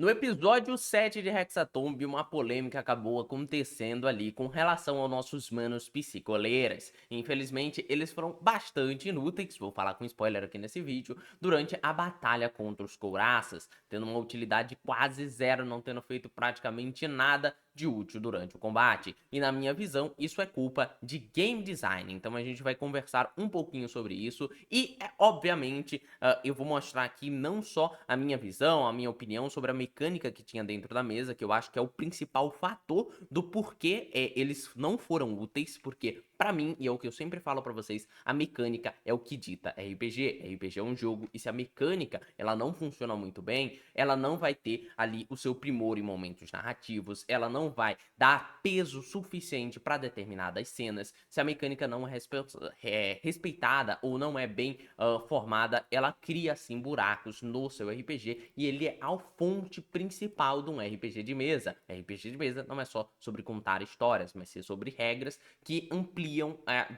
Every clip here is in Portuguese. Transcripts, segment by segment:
No episódio 7 de Hexatomb, uma polêmica acabou acontecendo ali com relação aos nossos manos psicoleiras. Infelizmente, eles foram bastante inúteis, vou falar com spoiler aqui nesse vídeo, durante a batalha contra os couraças, tendo uma utilidade quase zero, não tendo feito praticamente nada de útil durante o combate. E na minha visão, isso é culpa de game design. Então a gente vai conversar um pouquinho sobre isso e, obviamente, eu vou mostrar aqui não só a minha visão, a minha opinião sobre a mecânica que tinha dentro da mesa, que eu acho que é o principal fator do porquê eles não foram úteis, porque pra mim, e é o que eu sempre falo pra vocês, a mecânica é o que dita RPG. RPG é um jogo, e se a mecânica ela não funciona muito bem, ela não vai ter ali o seu primor em momentos narrativos, ela não vai dar peso suficiente para determinadas cenas. Se a mecânica não é respeitada ou não é bem formada, ela cria assim buracos no seu RPG e ele é a fonte principal de um RPG de mesa. RPG de mesa não é só sobre contar histórias, mas sim sobre regras que ampliam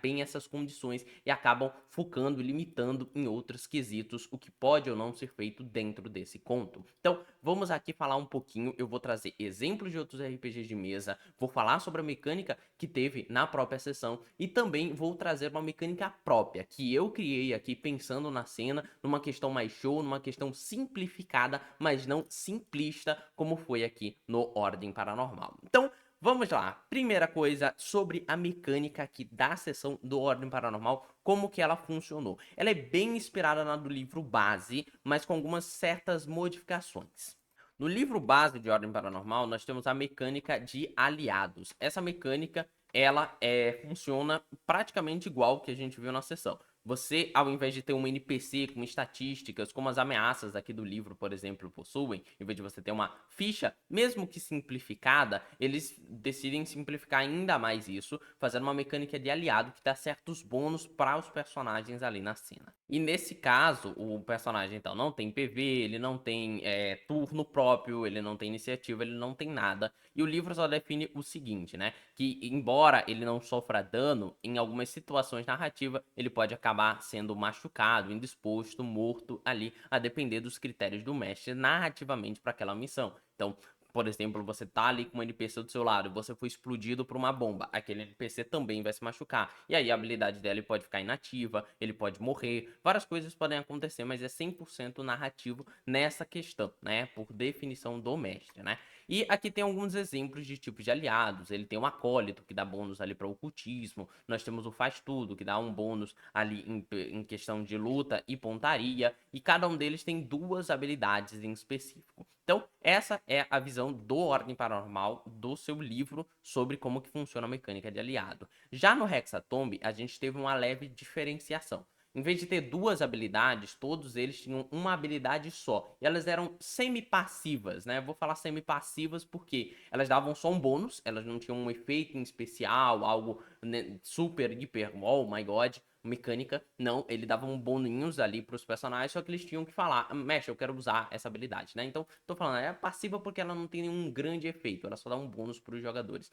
bem essas condições e acabam focando e limitando em outros quesitos o que pode ou não ser feito dentro desse conto. Então, vamos aqui falar um pouquinho, eu vou trazer exemplos de outros RPGs de mesa, vou falar sobre a mecânica que teve na própria sessão e também vou trazer uma mecânica própria que eu criei aqui pensando na cena, numa questão mais show, numa questão simplificada, mas não simplista como foi aqui no Ordem Paranormal. Então, vamos lá. Primeira coisa sobre a mecânica aqui da sessão do Ordem Paranormal, como que ela funcionou. Ela é bem inspirada na do livro base, mas com algumas certas modificações. No livro base de Ordem Paranormal, nós temos a mecânica de aliados. Essa mecânica, ela funciona praticamente igual que a gente viu na sessão. Você, ao invés de ter um NPC com estatísticas, como as ameaças aqui do livro, por exemplo, possuem, em vez de você ter uma ficha, mesmo que simplificada, eles decidem simplificar ainda mais isso, fazendo uma mecânica de aliado que dá certos bônus para os personagens ali na cena. E nesse caso, o personagem então não tem PV, ele não tem turno próprio, ele não tem iniciativa, ele não tem nada. E o livro só define o seguinte, né? Que embora ele não sofra dano, em algumas situações narrativas, ele pode acabar sendo machucado, indisposto, morto ali, a depender dos critérios do mestre narrativamente para aquela missão. Então, por exemplo, você tá ali com um NPC do seu lado, você foi explodido por uma bomba, aquele NPC também vai se machucar. E aí a habilidade dele pode ficar inativa, ele pode morrer, várias coisas podem acontecer, mas é 100% narrativo nessa questão, né? Por definição do mestre, né? E aqui tem alguns exemplos de tipos de aliados. Ele tem o acólito, que dá bônus ali para ocultismo. Nós temos o faz tudo, que dá um bônus ali em questão de luta e pontaria. E cada um deles tem duas habilidades em específico. Então, essa é a visão do Ordem Paranormal do seu livro sobre como que funciona a mecânica de aliado. Já no Hexatomb, a gente teve uma leve diferenciação. Em vez de ter duas habilidades, todos eles tinham uma habilidade só. E elas eram semi-passivas, né? Eu vou falar semi-passivas porque elas davam só um bônus, elas não tinham um efeito em especial, algo né, super, hiper, oh my god, mecânica. Não, ele dava um boninhos ali pros personagens, só que eles tinham que falar, mestre, eu quero usar essa habilidade, né? Então, tô falando, é passiva porque ela não tem nenhum grande efeito, ela só dá um bônus pros jogadores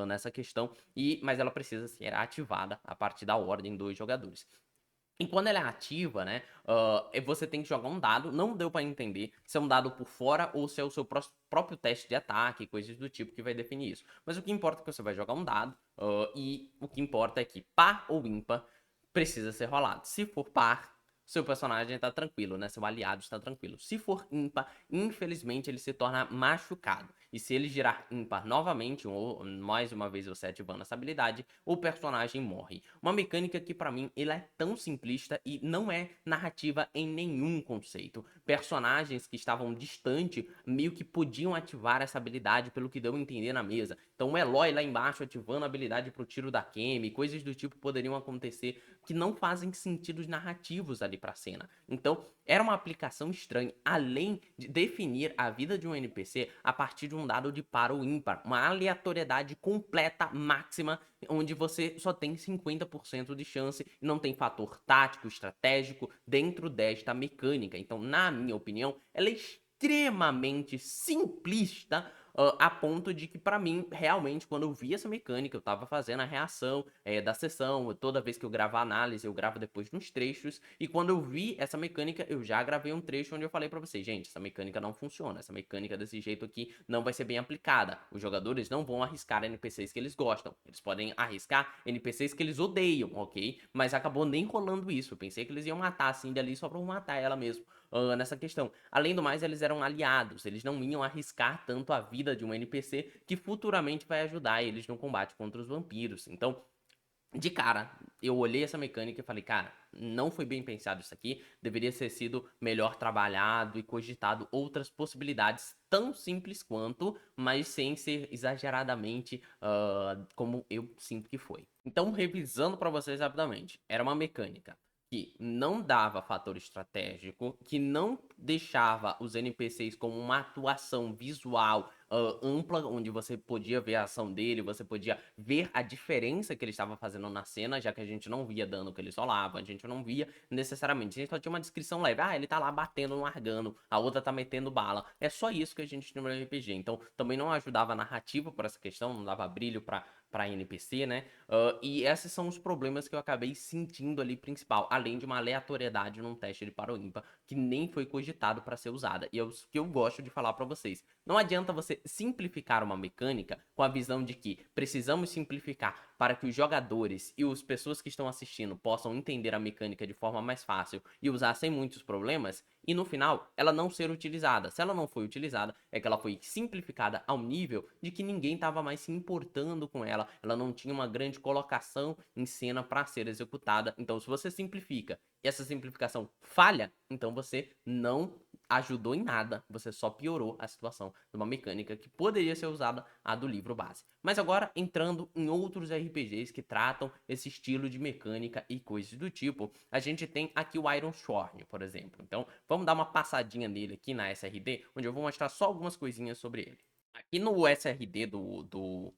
nessa questão, mas ela precisa ser ativada a partir da ordem dos jogadores. E quando ela é ativa, né, você tem que jogar um dado, não deu pra entender se é um dado por fora ou se é o seu próprio teste de ataque, coisas do tipo que vai definir isso. Mas o que importa é que você vai jogar um dado, e o que importa é que par ou ímpar precisa ser rolado. Se for par, seu personagem tá tranquilo, né, seu aliado está tranquilo. Se for ímpar, infelizmente ele se torna machucado. E se ele girar ímpar novamente, ou mais uma vez você ativando essa habilidade, o personagem morre. Uma mecânica que pra mim ele é tão simplista e não é narrativa em nenhum conceito. Personagens que estavam distante meio que podiam ativar essa habilidade pelo que deu a entender na mesa. Então o Eloy lá embaixo ativando a habilidade pro tiro da Kemi, coisas do tipo poderiam acontecer que não fazem sentidos narrativos ali pra cena. Então era uma aplicação estranha, além de definir a vida de um NPC a partir de um dado de par ou ímpar, uma aleatoriedade completa máxima onde você só tem 50% de chance e não tem fator tático, estratégico dentro desta mecânica. Então, na minha opinião, ela é extremamente simplista, a ponto de que pra mim, realmente, quando eu vi essa mecânica, eu estava fazendo a reação, da sessão, toda vez que eu gravo a análise, eu gravo depois nos trechos, e quando eu vi essa mecânica, eu já gravei um trecho onde eu falei pra vocês: "Gente, essa mecânica não funciona, essa mecânica desse jeito aqui não vai ser bem aplicada, os jogadores não vão arriscar NPCs que eles gostam, eles podem arriscar NPCs que eles odeiam, ok?" Mas acabou nem rolando isso, eu pensei que eles iam matar, assim, dali só pra matar ela mesmo, nessa questão. Além do mais, eles eram aliados, eles não iam arriscar tanto a vida de um NPC que futuramente vai ajudar eles no combate contra os vampiros. Então, de cara, eu olhei essa mecânica e falei: "Cara, não foi bem pensado isso aqui, deveria ter sido melhor trabalhado e cogitado outras possibilidades tão simples quanto, mas sem ser exageradamente, como eu sinto que foi". Então, revisando pra vocês rapidamente, era uma mecânica que não dava fator estratégico, que não deixava os NPCs como uma atuação visual, ampla, onde você podia ver a ação dele, você podia ver a diferença que ele estava fazendo na cena, já que a gente não via dano que ele solava, a gente não via necessariamente, a gente só tinha uma descrição leve: "Ah, ele tá lá batendo no Argano, a outra tá metendo bala". É só isso que a gente tinha no RPG, então também não ajudava a narrativa por essa questão, não dava brilho pra NPC, né. E esses são os problemas que eu acabei sentindo ali principal, além de uma aleatoriedade num teste de par ou ímpar, que nem foi cogitado para ser usada. E é o que eu gosto de falar para vocês. Não adianta você simplificar uma mecânica com a visão de que precisamos simplificar para que os jogadores e as pessoas que estão assistindo possam entender a mecânica de forma mais fácil e usar sem muitos problemas, e no final ela não ser utilizada. Se ela não foi utilizada, é que ela foi simplificada ao nível de que ninguém estava mais se importando com ela não tinha uma grande colocação em cena para ser executada. Então, se você simplifica e essa simplificação falha, então você não ajudou em nada, você só piorou a situação de uma mecânica que poderia ser usada, a do livro base. Mas agora, entrando em outros RPGs que tratam esse estilo de mecânica e coisas do tipo, a gente tem aqui o Iron Shorn, por exemplo. Então, vamos dar uma passadinha nele aqui na SRD, onde eu vou mostrar só algumas coisinhas sobre ele. Aqui no SRD do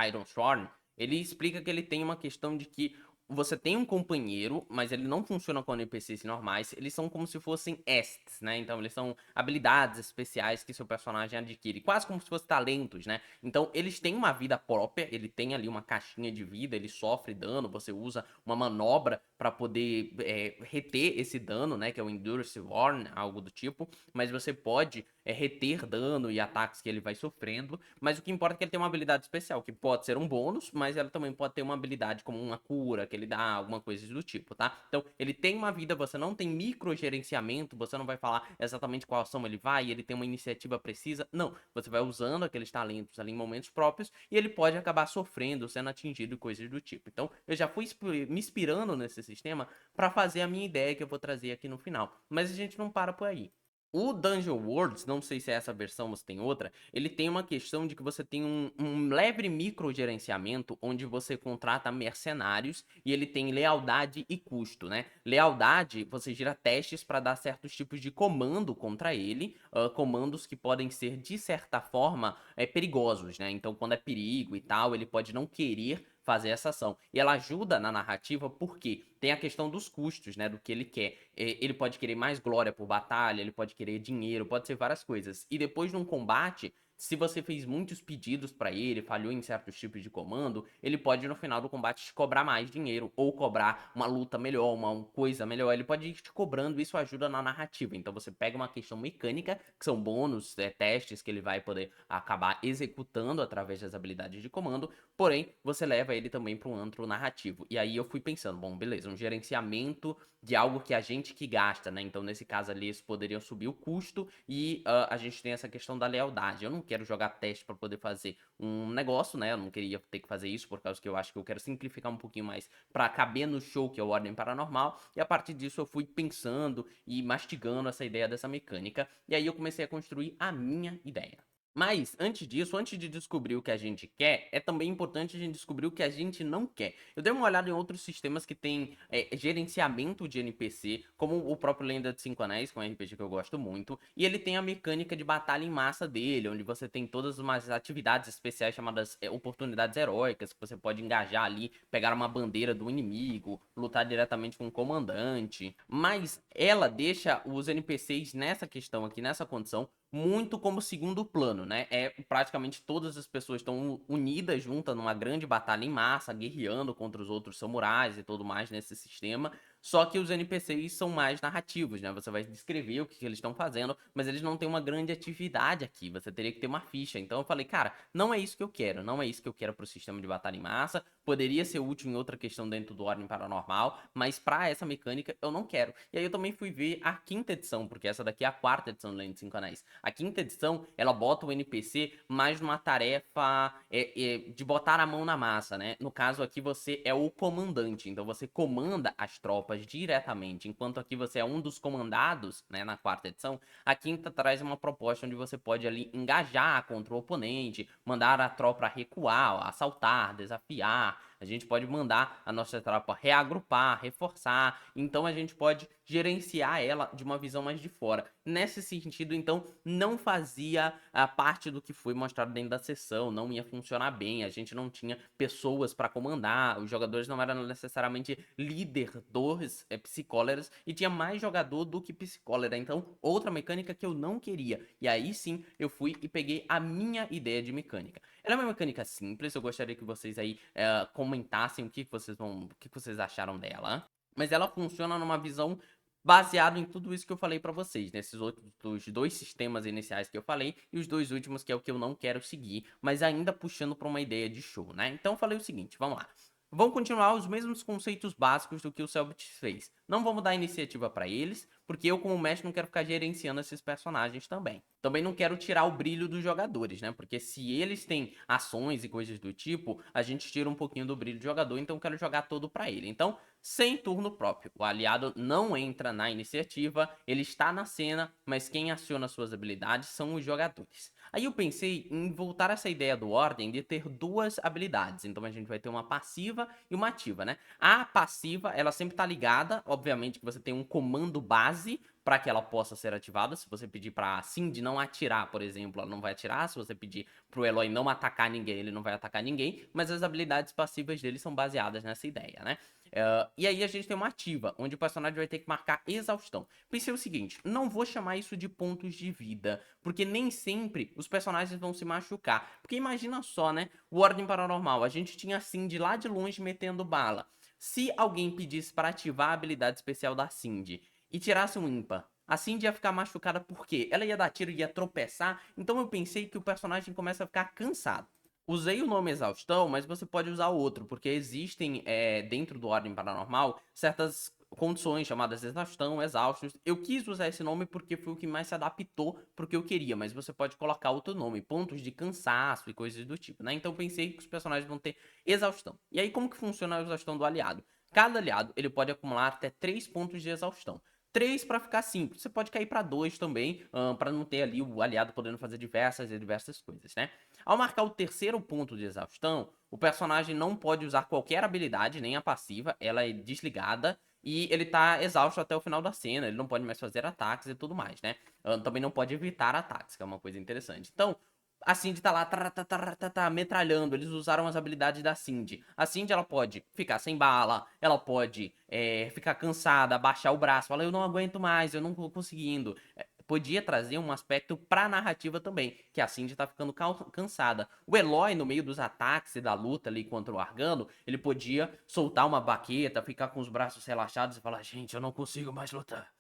Iron Shorn, ele explica que ele tem uma questão de que você tem um companheiro, mas ele não funciona com NPCs normais, eles são como se fossem Ests, né, então eles são habilidades especiais que seu personagem adquire, quase como se fossem talentos, né. Então eles têm uma vida própria, ele tem ali uma caixinha de vida, ele sofre dano, você usa uma manobra pra poder, reter esse dano, né, que é o Endurance Worn, algo do tipo, mas você pode reter dano e ataques que ele vai sofrendo, mas o que importa é que ele tem uma habilidade especial, que pode ser um bônus, mas ela também pode ter uma habilidade como uma cura que ele dá, alguma coisa do tipo, tá? Então, ele tem uma vida, você não tem microgerenciamento, você não vai falar exatamente qual ação ele vai, ele tem uma iniciativa precisa, não. Você vai usando aqueles talentos ali em momentos próprios e ele pode acabar sofrendo, sendo atingido e coisas do tipo. Então, eu já fui me inspirando nesse sistema para fazer a minha ideia que eu vou trazer aqui no final. Mas a gente não para por aí. O Dungeon Worlds, não sei se é essa versão ou se tem outra, ele tem uma questão de que você tem um leve microgerenciamento onde você contrata mercenários e ele tem lealdade e custo, né? Lealdade, você gira testes para dar certos tipos de comando contra ele, comandos que podem ser, de certa forma, perigosos, né? Então, quando é perigo e tal, ele pode não querer fazer essa ação. E ela ajuda na narrativa porque tem a questão dos custos, né, do que ele quer. Ele pode querer mais glória por batalha, ele pode querer dinheiro, pode ser várias coisas. E depois num combate, se você fez muitos pedidos pra ele, falhou em certos tipos de comando, ele pode no final do combate te cobrar mais dinheiro ou cobrar uma luta melhor, uma coisa melhor. Ele pode ir te cobrando, isso ajuda na narrativa. Então você pega uma questão mecânica, que são bônus, testes que ele vai poder acabar executando através das habilidades de comando, porém você leva ele também para um antro narrativo. E aí eu fui pensando, bom, beleza, um gerenciamento de algo que a gente que gasta, né? Então nesse caso ali eles poderiam subir o custo e a gente tem essa questão da lealdade. Eu não quero jogar teste para poder fazer um negócio, né? Eu não queria ter que fazer isso por causa que eu acho que eu quero simplificar um pouquinho mais para caber no show que é o Ordem Paranormal. E a partir disso eu fui pensando e mastigando essa ideia dessa mecânica. E aí eu comecei a construir a minha ideia. Mas, antes disso, antes de descobrir o que a gente quer, é também importante a gente descobrir o que a gente não quer. Eu dei uma olhada em outros sistemas que têm gerenciamento de NPC, como o próprio Lenda de Cinco Anéis, que é um RPG que eu gosto muito, e ele tem a mecânica de batalha em massa dele, onde você tem todas umas atividades especiais chamadas oportunidades heróicas, que você pode engajar ali, pegar uma bandeira do inimigo, lutar diretamente com o comandante. Mas ela deixa os NPCs nessa questão aqui, nessa condição, muito como segundo plano, né? É praticamente todas as pessoas estão unidas juntas numa grande batalha em massa, guerreando contra os outros samurais e tudo mais nesse sistema. Só que os NPCs são mais narrativos, né? Você vai descrever o que, que eles estão fazendo, mas eles não têm uma grande atividade aqui. Você teria que ter uma ficha. Então eu falei, cara, não é isso que eu quero. Não é isso que eu quero pro sistema de batalha em massa. Poderia ser útil em outra questão dentro do Ordem Paranormal, mas pra essa mecânica eu não quero. E aí eu também fui ver a quinta edição, porque essa daqui é a quarta edição do Lenda de 5 Anéis. A quinta edição, ela bota o NPC mais numa tarefa de botar a mão na massa, né? No caso aqui você é o comandante, então você comanda as tropas diretamente, enquanto aqui você é um dos comandados, né, na quarta edição. A quinta traz uma proposta onde você pode ali engajar contra o oponente, mandar a tropa recuar, assaltar, desafiar. A gente pode mandar a nossa tropa reagrupar, reforçar. Então a gente pode gerenciar ela de uma visão mais de fora. Nesse sentido, então, não fazia a parte do que foi mostrado dentro da sessão, não ia funcionar bem, a gente não tinha pessoas para comandar, os jogadores não eram necessariamente líder dos psicólogos e tinha mais jogador do que psicólogo. Então, outra mecânica que eu não queria. E aí sim, eu fui e peguei a minha ideia de mecânica. Ela é uma mecânica simples, eu gostaria que vocês aí comentassem o que vocês acharam dela. Mas ela funciona numa visão baseado em tudo isso que eu falei pra vocês, nesses outros dois sistemas iniciais que eu falei e os dois últimos que é o que eu não quero seguir, mas ainda puxando pra uma ideia de show, né? Então eu falei o seguinte, vamos lá. Vão continuar os mesmos conceitos básicos do que o Selbit fez. Não vamos dar iniciativa pra eles, porque eu como mestre não quero ficar gerenciando esses personagens também. Também não quero tirar o brilho dos jogadores, né? Porque se eles têm ações e coisas do tipo, a gente tira um pouquinho do brilho do jogador, então eu quero jogar todo pra ele. Então, sem turno próprio. O aliado não entra na iniciativa, ele está na cena, mas quem aciona suas habilidades são os jogadores. Aí eu pensei em voltar essa ideia do Ordem de ter duas habilidades. Então a gente vai ter uma passiva e uma ativa, né? A passiva, ela sempre tá ligada, obviamente que você tem um comando base para que ela possa ser ativada. Se você pedir pra Cindy não atirar, por exemplo, ela não vai atirar. Se você pedir pro Eloy não atacar ninguém, ele não vai atacar ninguém. Mas as habilidades passivas dele são baseadas nessa ideia, né? E aí a gente tem uma ativa, onde o personagem vai ter que marcar exaustão. Pensei o seguinte, não vou chamar isso de pontos de vida, porque nem sempre os personagens vão se machucar. Porque imagina só, né? O Ordem Paranormal, a gente tinha Cindy lá de longe metendo bala. Se alguém pedisse para ativar a habilidade especial da Cindy e tirasse um ímpar, a Cindy ia ficar machucada por quê? Ela ia dar tiro e ia tropeçar, então eu pensei que o personagem começa a ficar cansado. Usei o nome exaustão, mas você pode usar outro, porque existem dentro do Ordem Paranormal certas condições chamadas exaustão, exaustos. Eu quis usar esse nome porque foi o que mais se adaptou pro que eu queria, mas você pode colocar outro nome, pontos de cansaço e coisas do tipo, né? Então pensei que os personagens vão ter exaustão. E aí como que funciona a exaustão do aliado? Cada aliado ele pode acumular até 3 pontos de exaustão. 3 para ficar simples. Você pode cair para 2 também, para não ter ali o aliado podendo fazer diversas coisas, né? Ao marcar o terceiro ponto de exaustão, o personagem não pode usar qualquer habilidade, nem a passiva, ela é desligada e ele tá exausto até o final da cena, ele não pode mais fazer ataques e tudo mais, né? Também não pode evitar ataques, que é uma coisa interessante. Então, a Cindy tá lá metralhando, eles usaram as habilidades da Cindy. A Cindy, ela pode ficar sem bala, ela pode ficar cansada, baixar o braço, falar, eu não aguento mais, eu não tô conseguindo. Podia trazer um aspecto pra narrativa também, que a Cindy tá ficando cansada. O Eloy, no meio dos ataques e da luta ali contra o Argano, ele podia soltar uma baqueta, ficar com os braços relaxados e falar, gente, eu não consigo mais lutar.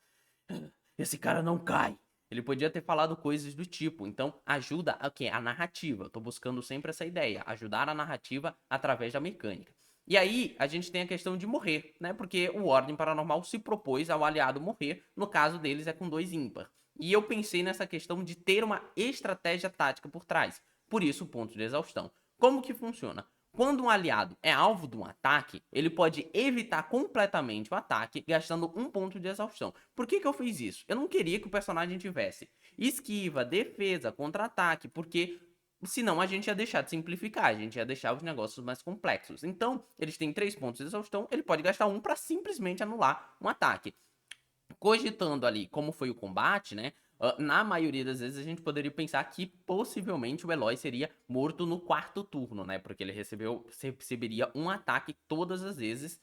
Esse cara não cai. Ele podia ter falado coisas do tipo. Então, ajuda a quê? A narrativa. Eu tô buscando sempre essa ideia. Ajudar a narrativa através da mecânica. E aí, a gente tem a questão de morrer, né? Porque o Ordem Paranormal se propôs ao aliado morrer. No caso deles, é com 2 ímpar. E eu pensei nessa questão de ter uma estratégia tática por trás. Por isso, o ponto de exaustão. Como que funciona? Quando um aliado é alvo de um ataque, ele pode evitar completamente o ataque, gastando um ponto de exaustão. Por que eu fiz isso? Eu não queria que o personagem tivesse esquiva, defesa, contra-ataque, porque senão a gente ia deixar de simplificar, a gente ia deixar os negócios mais complexos. Então, eles têm 3 pontos de exaustão, ele pode gastar um para simplesmente anular um ataque. Cogitando ali como foi o combate, né? Na maioria das vezes a gente poderia pensar que possivelmente o Eloy seria morto no quarto turno, né? Porque ele receberia um ataque todas as vezes.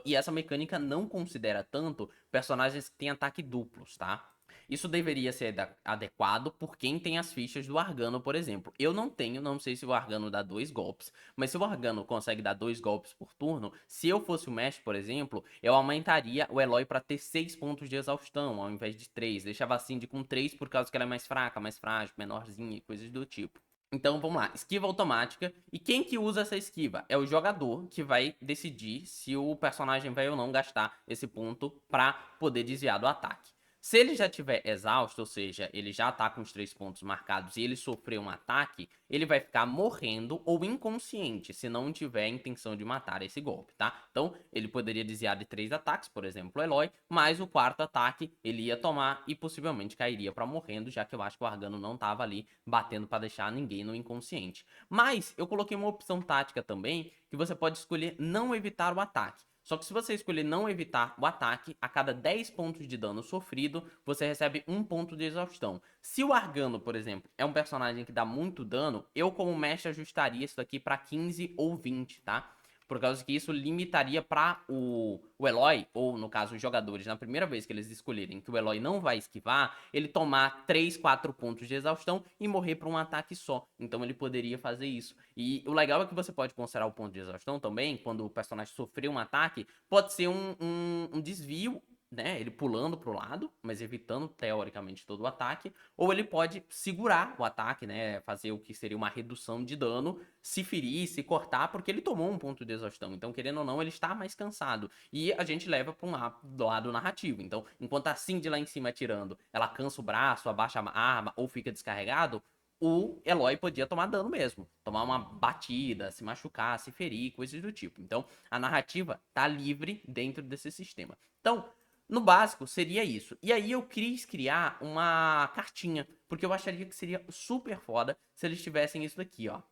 E essa mecânica não considera tanto personagens que têm ataque duplos, tá? Isso deveria ser adequado por quem tem as fichas do Argano, por exemplo. Eu não tenho, não sei se o Argano dá 2 golpes, mas se o Argano consegue dar 2 golpes por turno, se eu fosse o mestre, por exemplo, eu aumentaria o Eloy pra ter 6 pontos de exaustão, ao invés de 3. Deixava a Cindy com 3 por causa que ela é mais fraca, mais frágil, menorzinha e coisas do tipo. Então vamos lá, esquiva automática. E quem que usa essa esquiva? É o jogador que vai decidir se o personagem vai ou não gastar esse ponto pra poder desviar do ataque. Se ele já tiver exausto, ou seja, ele já tá com os 3 pontos marcados e ele sofreu um ataque, ele vai ficar morrendo ou inconsciente se não tiver a intenção de matar esse golpe, tá? Então, ele poderia desviar de 3 ataques, por exemplo, o Eloy, mas o quarto ataque ele ia tomar e possivelmente cairia pra morrendo, já que eu acho que o Argano não tava ali batendo pra deixar ninguém no inconsciente. Mas eu coloquei uma opção tática também, que você pode escolher não evitar o ataque. Só que se você escolher não evitar o ataque, a cada 10 pontos de dano sofrido, você recebe 1 ponto de exaustão. Se o Argano, por exemplo, é um personagem que dá muito dano, eu como mestre ajustaria isso daqui pra 15 ou 20, tá? Por causa que isso limitaria para o Eloy, ou no caso os jogadores, na primeira vez que eles escolherem que o Eloy não vai esquivar, ele tomar 3, 4 pontos de exaustão e morrer por um ataque só. Então ele poderia fazer isso. E o legal é que você pode considerar o ponto de exaustão também, quando o personagem sofreu um ataque, pode ser um desvio, né, ele pulando pro lado, mas evitando teoricamente todo o ataque, ou ele pode segurar o ataque, né, fazer o que seria uma redução de dano, se ferir, se cortar, porque ele tomou um ponto de exaustão. Então, querendo ou não, ele está mais cansado. E a gente leva para um lado narrativo. Então, enquanto a Cindy lá em cima atirando, ela cansa o braço, abaixa a arma ou fica descarregado, o Eloy podia tomar dano mesmo, tomar uma batida, se machucar, se ferir, coisas do tipo. Então, a narrativa tá livre dentro desse sistema. Então, no básico, seria isso. E aí eu quis criar uma cartinha, porque eu acharia que seria super foda se eles tivessem isso daqui, ó.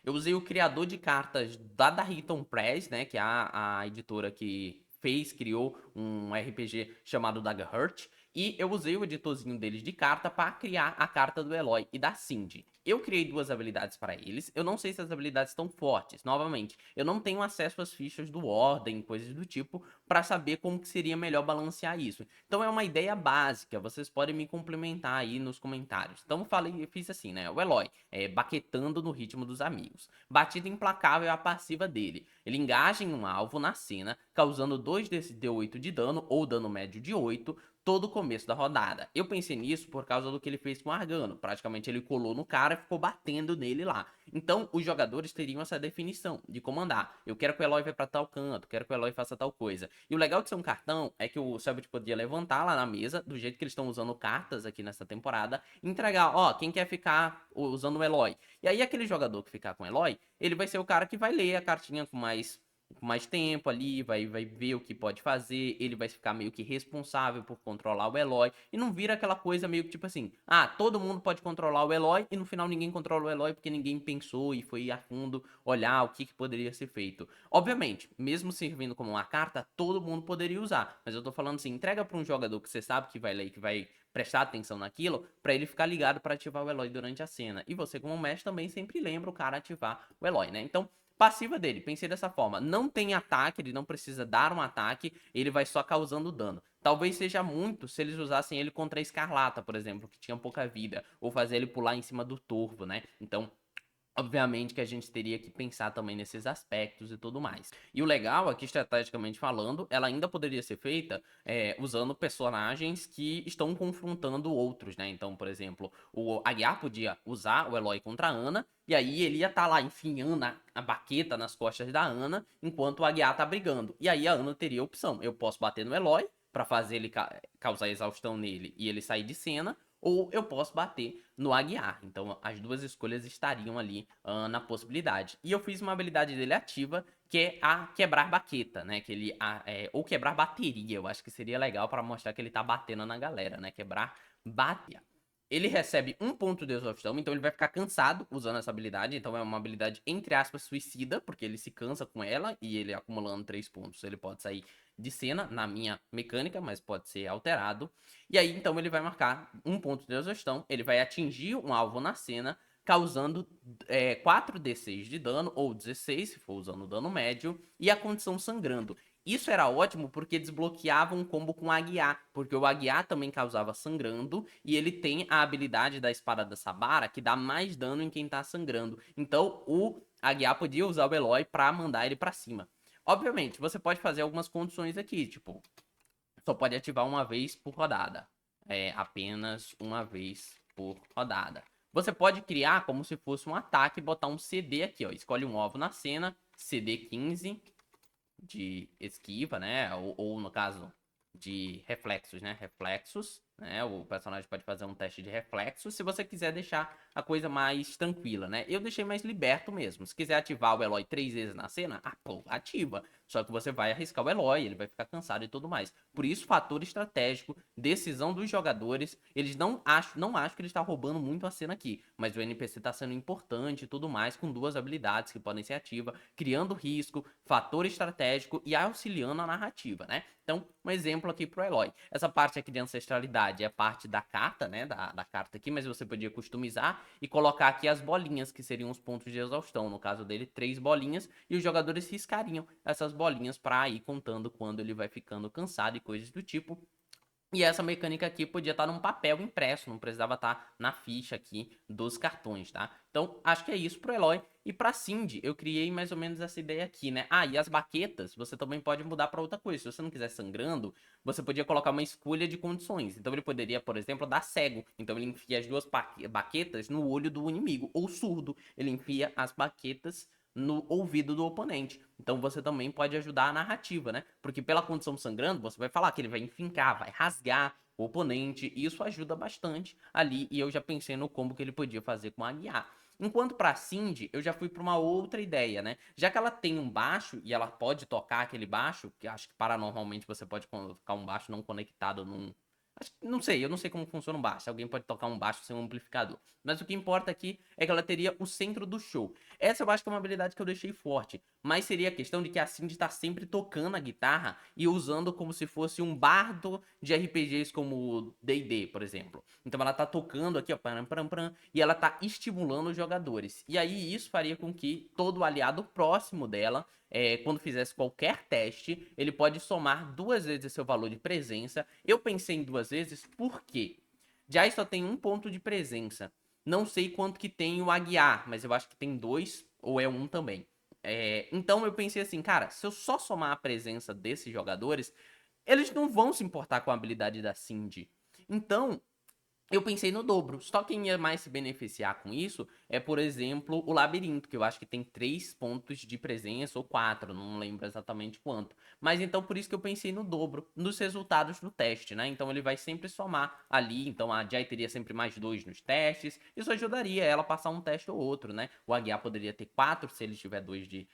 Eu usei o criador de cartas da Hitton Press, né, que é a editora que criou um RPG chamado Daggerheart, e eu usei o editorzinho deles de carta para criar a carta do Eloy e da Cindy. Eu criei 2 habilidades para eles, eu não sei se as habilidades estão fortes, novamente, eu não tenho acesso às fichas do Ordem, coisas do tipo, para saber como que seria melhor balancear isso. Então é uma ideia básica, vocês podem me complementar aí nos comentários. Então eu fiz assim, né, o Eloy, baquetando no ritmo dos amigos. Batida implacável é a passiva dele. Ele engaja em um alvo na cena, causando 2 desse D8 de dano, ou dano médio de 8, todo o começo da rodada. Eu pensei nisso por causa do que ele fez com o Argano. Praticamente ele colou no cara e ficou batendo nele lá. Então, os jogadores teriam essa definição de comandar. Eu quero que o Eloy vá pra tal canto, quero que o Eloy faça tal coisa. E o legal de ser um cartão é que o Selbit podia levantar lá na mesa, do jeito que eles estão usando cartas aqui nessa temporada, e entregar, ó, quem quer ficar usando o Eloy. E aí aquele jogador que ficar com o Eloy, ele vai ser o cara que vai ler a cartinha com mais tempo ali, vai ver o que pode fazer, ele vai ficar meio que responsável por controlar o Eloy, e não vira aquela coisa meio que tipo assim, todo mundo pode controlar o Eloy, e no final ninguém controla o Eloy porque ninguém pensou e foi a fundo olhar o que poderia ser feito. Obviamente, mesmo servindo como uma carta, todo mundo poderia usar, mas eu tô falando assim, entrega pra um jogador que você sabe que vai ler, que vai prestar atenção naquilo, pra ele ficar ligado pra ativar o Eloy durante a cena. E você como mestre também sempre lembra o cara ativar o Eloy, né? Então, passiva dele, pensei dessa forma, não tem ataque, ele não precisa dar um ataque, ele vai só causando dano. Talvez seja muito se eles usassem ele contra a Escarlata, por exemplo, que tinha pouca vida, ou fazer ele pular em cima do Turvo, né? Então, obviamente que a gente teria que pensar também nesses aspectos e tudo mais. E o legal é que, estrategicamente falando, ela ainda poderia ser feita usando personagens que estão confrontando outros, né? Então, por exemplo, o Aguiar podia usar o Eloy contra a Ana, e aí ele ia estar lá enfiando a baqueta nas costas da Ana, enquanto o Aguiar tá brigando. E aí a Ana teria a opção, eu posso bater no Eloy, pra fazer ele causar exaustão nele e ele sair de cena, ou eu posso bater no Aguiar. Então as 2 escolhas estariam ali na possibilidade. E eu fiz uma habilidade dele ativa, que é a quebrar baqueta, né? Que ele, ou quebrar bateria, eu acho que seria legal para mostrar que ele tá batendo na galera, né? Quebrar bateria. Ele recebe 1 ponto de exaustão, então ele vai ficar cansado usando essa habilidade. Então é uma habilidade, entre aspas, suicida, porque ele se cansa com ela e ele acumulando 3 pontos, ele pode sair de cena, na minha mecânica, mas pode ser alterado. E aí, então, ele vai marcar 1 ponto de exaustão, ele vai atingir um alvo na cena, causando 4d6 de dano, ou 16, se for usando dano médio, e a condição sangrando. Isso era ótimo porque desbloqueava um combo com o Aguiar, porque o Aguiar também causava sangrando, e ele tem a habilidade da espada da Sabara que dá mais dano em quem tá sangrando. Então o Aguiar podia usar o Eloy pra mandar ele pra cima. Obviamente, você pode fazer algumas condições aqui, tipo, só pode ativar uma vez por rodada. Apenas uma vez por rodada. Você pode criar como se fosse um ataque e botar um CD aqui, ó. Escolhe um ovo na cena, CD 15 de esquiva, né? Ou no caso de reflexos, né? Reflexos, né? O personagem pode fazer um teste de reflexos se você quiser deixar a coisa mais tranquila, né? Eu deixei mais liberto mesmo. Se quiser ativar o Eloy 3 vezes na cena, pô, ativa. Só que você vai arriscar o Eloy, ele vai ficar cansado e tudo mais. Por isso, fator estratégico, decisão dos jogadores. Eles não acham que ele está roubando muito a cena aqui, mas o NPC está sendo importante e tudo mais, com duas habilidades que podem ser ativas, criando risco, fator estratégico e auxiliando a narrativa, né? Então, um exemplo aqui pro Eloy. Essa parte aqui de ancestralidade é a parte da carta, né? Da carta aqui, mas você podia customizar e colocar aqui as bolinhas, que seriam os pontos de exaustão. No caso dele, 3 bolinhas, e os jogadores riscariam essas bolinhas para ir contando quando ele vai ficando cansado e coisas do tipo. E essa mecânica aqui podia estar num papel impresso, não precisava estar na ficha aqui dos cartões, tá? Então, acho que é isso pro Eloy. E pra Cindy, eu criei mais ou menos essa ideia aqui, né? E as baquetas, você também pode mudar pra outra coisa. Se você não quiser sangrando, você podia colocar uma escolha de condições. Então, ele poderia, por exemplo, dar cego. Então, ele enfia as duas baquetas no olho do inimigo. Ou surdo, ele enfia as baquetas no ouvido do oponente. Então você também pode ajudar a narrativa, né? Porque pela condição sangrando, você vai falar que ele vai enfincar, vai rasgar o oponente, e isso ajuda bastante ali, e eu já pensei no combo que ele podia fazer com a Aguiar. Enquanto pra Cindy, eu já fui pra uma outra ideia, né? Já que ela tem um baixo e ela pode tocar aquele baixo, que acho que paranormalmente você pode colocar um baixo não conectado num, não sei, eu não sei como funciona um baixo. Alguém pode tocar um baixo sem um amplificador. Mas o que importa aqui é que ela teria o centro do show. Essa eu acho que é uma habilidade que eu deixei forte. Mas seria a questão de que a Cindy tá sempre tocando a guitarra e usando como se fosse um bardo de RPGs como D&D, por exemplo. Então ela tá tocando aqui, ó, pram, pram, pram, e ela tá estimulando os jogadores. E aí isso faria com que todo aliado próximo dela, quando fizesse qualquer teste, ele pode somar 2 vezes seu valor de presença. Eu pensei em 2 vezes porque Jai só tem um ponto de presença. Não sei quanto que tem o Aguiar, mas eu acho que tem 2 ou é um também. Então eu pensei assim, cara, se eu só somar a presença desses jogadores, eles não vão se importar com a habilidade da Cindy. Então, eu pensei no dobro. Só quem ia mais se beneficiar com isso é, por exemplo, o Labirinto, que eu acho que tem 3 pontos de presença ou 4, não lembro exatamente quanto. Mas então por isso que eu pensei no dobro nos resultados do teste, né? Então ele vai sempre somar ali. Então a Jai teria sempre mais 2 nos testes. Isso ajudaria ela a passar um teste ou outro, né? O Aguiar poderia ter 4 se ele tiver 2 de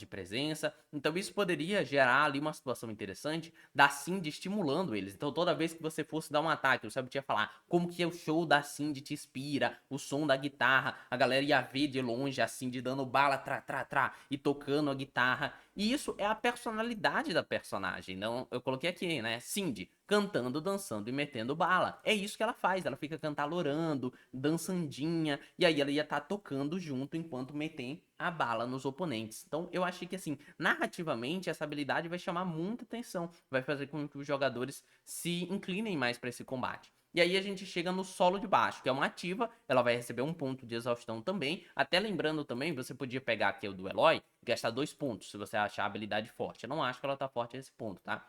presença. Então isso poderia gerar ali uma situação interessante da Cindy estimulando eles. Então toda vez que você fosse dar um ataque, você podia falar como que é o show da Cindy te inspira, o som da guitarra, a galera ia ver de longe a Cindy dando bala, trá, trá, trá, e tocando a guitarra. E isso é a personalidade da personagem. Então eu coloquei aqui, né, Cindy cantando, dançando e metendo bala. É isso que ela faz, ela fica cantalorando, dançandinha, e aí ela ia estar tocando junto enquanto metem a bala nos oponentes. Então eu achei que assim, narrativamente essa habilidade vai chamar muita atenção, vai fazer com que os jogadores se inclinem mais para esse combate. E aí a gente chega no solo de baixo, que é uma ativa, ela vai receber um ponto de exaustão também. Até lembrando também, você podia pegar aqui o do Eloy e gastar 2 pontos, se você achar a habilidade forte. Eu não acho que ela tá forte nesse ponto, tá?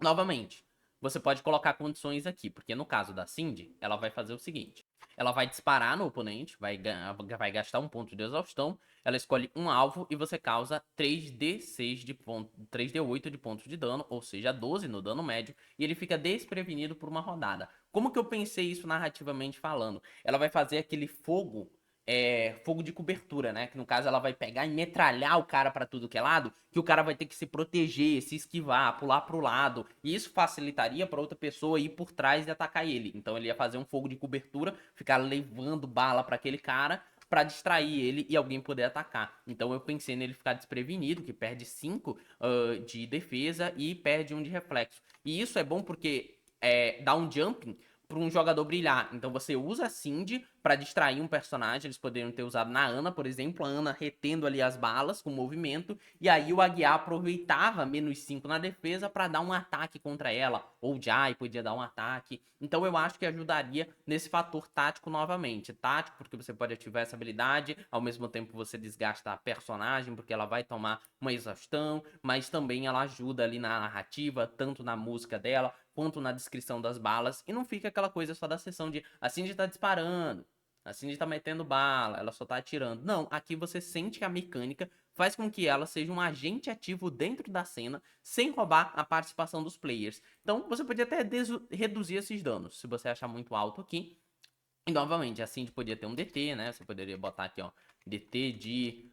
Novamente, você pode colocar condições aqui, porque no caso da Cindy, ela vai fazer o seguinte. Ela vai disparar no oponente, vai gastar um ponto de exaustão, ela escolhe um alvo e você causa 3d6 de ponto, 3d8 de pontos de dano, ou seja, 12 no dano médio, e ele fica desprevenido por uma rodada. Como que eu pensei isso narrativamente falando? Ela vai fazer aquele fogo de cobertura, né? Que no caso ela vai pegar e metralhar o cara pra tudo que é lado, que o cara vai ter que se proteger, se esquivar, pular pro lado. E isso facilitaria pra outra pessoa ir por trás e atacar ele. Então ele ia fazer um fogo de cobertura, ficar levando bala pra aquele cara pra distrair ele e alguém poder atacar. Então eu pensei nele ficar desprevenido, que perde 5 de defesa e perde 1 de reflexo. E isso é bom porque dá um jumping para um jogador brilhar. Então você usa a Cindy pra distrair um personagem, eles poderiam ter usado na Ana, por exemplo, a Ana retendo ali as balas com movimento, e aí o Aguiar aproveitava -5 na defesa pra dar um ataque contra ela, ou o Jai podia dar um ataque. Então eu acho que ajudaria nesse fator tático novamente. Tático porque você pode ativar essa habilidade, ao mesmo tempo você desgasta a personagem, porque ela vai tomar uma exaustão, mas também ela ajuda ali na narrativa, tanto na música dela, quanto na descrição das balas, e não fica aquela coisa só da sessão de a Cindy tá disparando, a Cindy tá metendo bala, ela só tá atirando. Não, aqui você sente que a mecânica faz com que ela seja um agente ativo dentro da cena, sem roubar a participação dos players. Então, você podia até reduzir esses danos, se você achar muito alto aqui. E, novamente, a Cindy podia ter um DT, né? Você poderia botar aqui, ó, DT de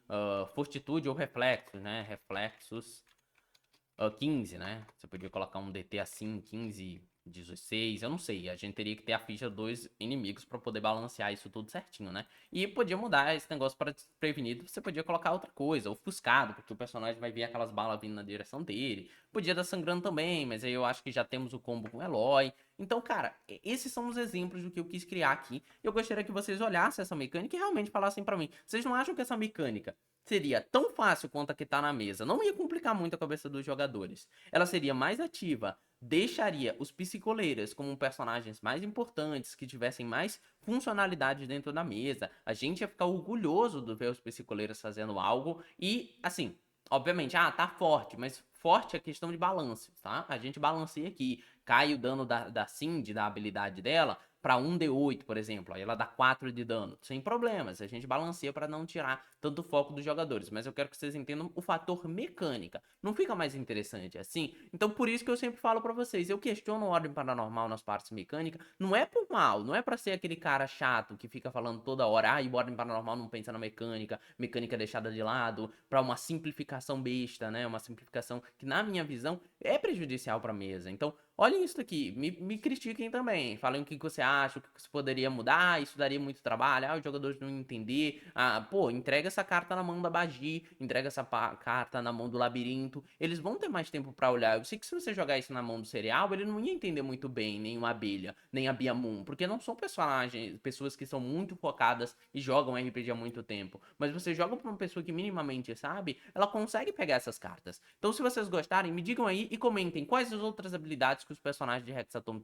fortitude ou reflexos, né? Reflexos 15, né? Você podia colocar um DT assim, 15, 16, eu não sei. A gente teria que ter a ficha 2 inimigos pra poder balancear isso tudo certinho, né? E podia mudar esse negócio para desprevenido, você podia colocar outra coisa, ofuscado, porque o personagem vai ver aquelas balas vindo na direção dele. Podia dar sangrando também, mas aí eu acho que já temos o combo com o Eloy. Então, cara, esses são os exemplos do que eu quis criar aqui. Eu gostaria que vocês olhassem essa mecânica e realmente falassem pra mim. Vocês não acham que essa mecânica seria tão fácil quanto a que tá na mesa? Não ia complicar muito a cabeça dos jogadores. Ela seria mais ativa, deixaria os psicoleiras como personagens mais importantes, que tivessem mais funcionalidade dentro da mesa. A gente ia ficar orgulhoso de ver os psicoleiras fazendo algo e, assim, obviamente, tá forte, mas forte é questão de balanço, tá? A gente balanceia aqui, cai o dano da Cindy, da habilidade dela, pra 1d8, por exemplo, aí ela dá 4 de dano, sem problemas, a gente balanceia pra não tirar tanto o foco dos jogadores, mas eu quero que vocês entendam o fator mecânica, não fica mais interessante assim? Então por isso que eu sempre falo pra vocês, eu questiono a Ordem Paranormal nas partes mecânicas, não é por mal, não é pra ser aquele cara chato que fica falando toda hora, e o Ordem Paranormal não pensa na mecânica, mecânica deixada de lado, pra uma simplificação besta, né, uma simplificação que na minha visão é prejudicial pra mesa, então olhem isso aqui, me critiquem também, falem o que você acha, o que você poderia mudar, isso daria muito trabalho, os jogadores não entender, pô, entrega essa carta na mão da Bagi, entrega essa carta na mão do Labirinto, eles vão ter mais tempo pra olhar. Eu sei que se você jogar isso na mão do Cereal, ele não ia entender muito bem, nem uma Abelha, nem a Biamun, porque não são personagens, pessoas que são muito focadas e jogam RPG há muito tempo, mas você joga pra uma pessoa que minimamente sabe, ela consegue pegar essas cartas. Então se vocês gostarem, me digam aí e comentem quais as outras habilidades que os personagens de Hexatom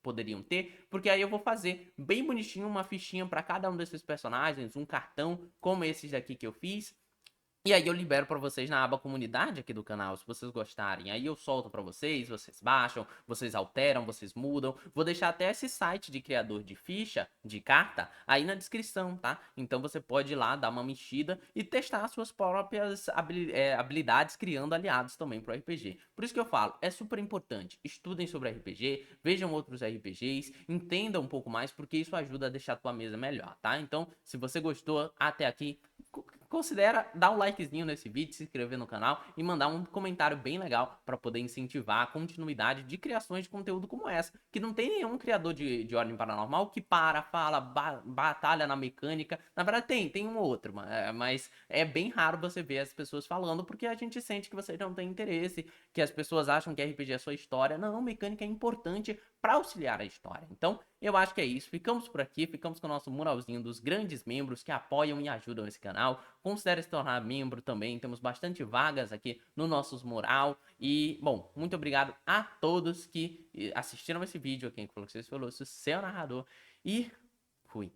poderiam ter, porque aí eu vou fazer bem bonitinho uma fichinha pra cada um desses personagens, um cartão como esses daqui que eu fiz. E aí eu libero pra vocês na aba comunidade aqui do canal, se vocês gostarem. Aí eu solto pra vocês, vocês baixam, vocês alteram, vocês mudam. Vou deixar até esse site de criador de ficha, de carta, aí na descrição, tá? Então você pode ir lá, dar uma mexida e testar suas próprias habilidades, criando aliados também pro RPG. Por isso que eu falo, é super importante. Estudem sobre RPG, vejam outros RPGs, entendam um pouco mais, porque isso ajuda a deixar a tua mesa melhor, tá? Então, se você gostou até aqui, considera dar um likezinho nesse vídeo, se inscrever no canal e mandar um comentário bem legal para poder incentivar a continuidade de criações de conteúdo como essa, que não tem nenhum criador de Ordem Paranormal que fala, batalha na mecânica. Na verdade tem um ou outro, mas é bem raro você ver as pessoas falando, porque a gente sente que vocês não têm interesse, que as pessoas acham que RPG é só história. Não, mecânica é importante para auxiliar a história. Então, eu acho que é isso. Ficamos por aqui, ficamos com o nosso muralzinho dos grandes membros que apoiam e ajudam esse canal. Considere se tornar membro também, temos bastante vagas aqui no nosso mural. E, bom, muito obrigado a todos que assistiram esse vídeo. Quem falou que vocês falou, seu narrador. E fui.